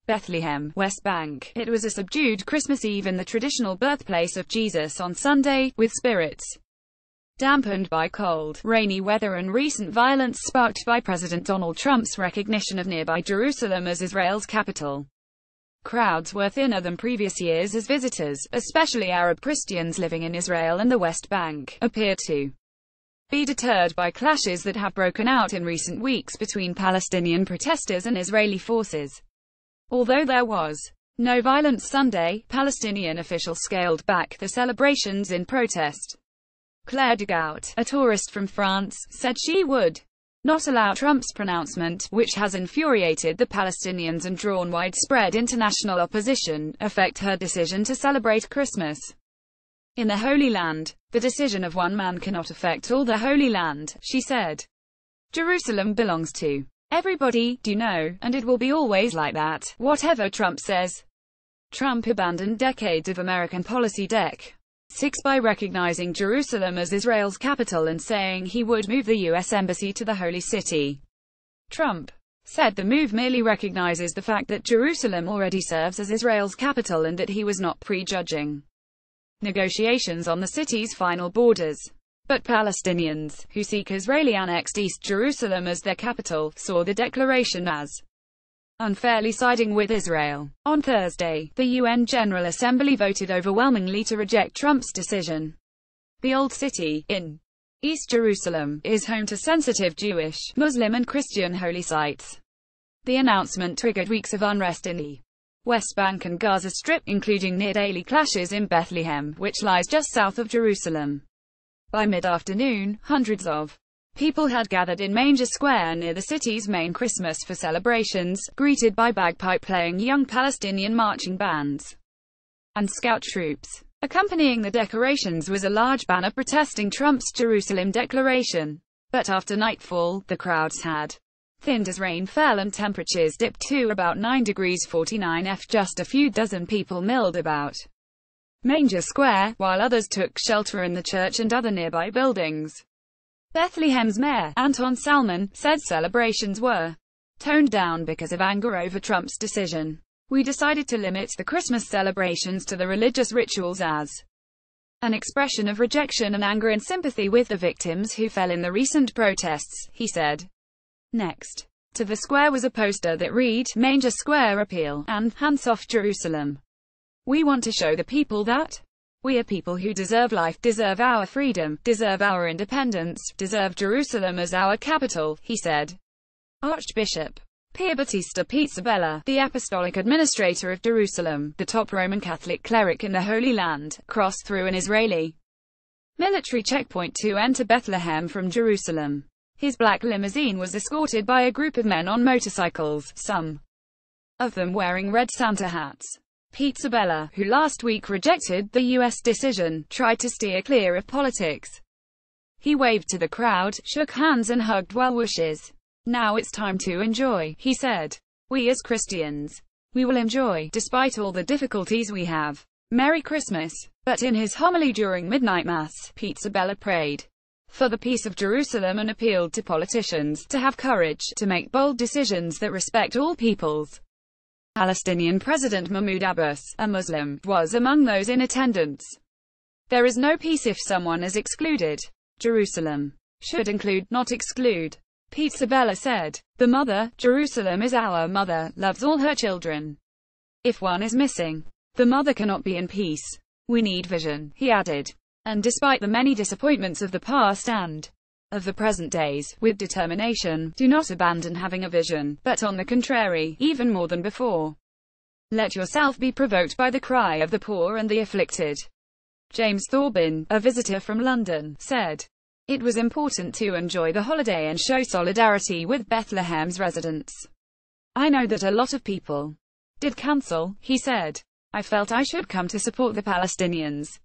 Bethlehem, West Bank. It was a subdued Christmas Eve in the traditional birthplace of Jesus on Sunday, with spirits dampened by cold, rainy weather and recent violence sparked by President Donald Trump's recognition of nearby Jerusalem as Israel's capital. Crowds were thinner than previous years as visitors, especially Arab Christians living in Israel and the West Bank, appear to be deterred by clashes that have broken out in recent weeks between Palestinian protesters and Israeli forces. Although there was no violence Sunday, Palestinian officials scaled back the celebrations in protest. Claire Degout, a tourist from France, said she would not allow Trump's pronouncement, which has infuriated the Palestinians and drawn widespread international opposition, affect her decision to celebrate Christmas in the Holy Land. The decision of one man cannot affect all the Holy Land, she said. Jerusalem belongs to everybody, do you know, and it will be always like that, whatever Trump says. Trump abandoned decades of American policy by recognizing Jerusalem as Israel's capital and saying he would move the U.S. Embassy to the Holy City. Trump said the move merely recognizes the fact that Jerusalem already serves as Israel's capital and that he was not prejudging negotiations on the city's final borders. But Palestinians, who seek Israeli-annexed East Jerusalem as their capital, saw the declaration as unfairly siding with Israel. On Thursday, the UN General Assembly voted overwhelmingly to reject Trump's decision. The Old City, in East Jerusalem, is home to sensitive Jewish, Muslim and Christian holy sites. The announcement triggered weeks of unrest in the West Bank and Gaza Strip, including near-daily clashes in Bethlehem, which lies just south of Jerusalem. By mid-afternoon, hundreds of people had gathered in Manger Square near the city's main Christmas for celebrations, greeted by bagpipe-playing young Palestinian marching bands and scout troops. Accompanying the decorations was a large banner protesting Trump's Jerusalem declaration. But after nightfall, the crowds had thinned as rain fell and temperatures dipped to about 9 degrees 49 F. Just a few dozen people milled about Manger Square, while others took shelter in the church and other nearby buildings. Bethlehem's mayor, Anton Salman, said celebrations were toned down because of anger over Trump's decision. We decided to limit the Christmas celebrations to the religious rituals as an expression of rejection and anger and sympathy with the victims who fell in the recent protests, he said. Next to the square was a poster that read, Manger Square Appeal, and Hands Off Jerusalem. We want to show the people that we are people who deserve life, deserve our freedom, deserve our independence, deserve Jerusalem as our capital, he said. Archbishop Pier Battista Pizzabella, the apostolic administrator of Jerusalem, the top Roman Catholic cleric in the Holy Land, crossed through an Israeli military checkpoint to enter Bethlehem from Jerusalem. His black limousine was escorted by a group of men on motorcycles, some of them wearing red Santa hats. Pizzabella, who last week rejected the U.S. decision, tried to steer clear of politics. He waved to the crowd, shook hands and hugged well wishes. Now it's time to enjoy, he said. We as Christians, we will enjoy, despite all the difficulties we have. Merry Christmas. But in his homily during Midnight Mass, Pizzabella prayed for the peace of Jerusalem and appealed to politicians to have courage to make bold decisions that respect all peoples. Palestinian President Mahmoud Abbas, a Muslim, was among those in attendance. There is no peace if someone is excluded. Jerusalem should include, not exclude, Pizzabella said. The mother, Jerusalem is our mother, loves all her children. If one is missing, the mother cannot be in peace. We need vision, he added. And despite the many disappointments of the past and of the present days, with determination, do not abandon having a vision, but on the contrary, even more than before, let yourself be provoked by the cry of the poor and the afflicted. James Thorburn, a visitor from London, said, it was important to enjoy the holiday and show solidarity with Bethlehem's residents. I know that a lot of people did cancel, he said. I felt I should come to support the Palestinians.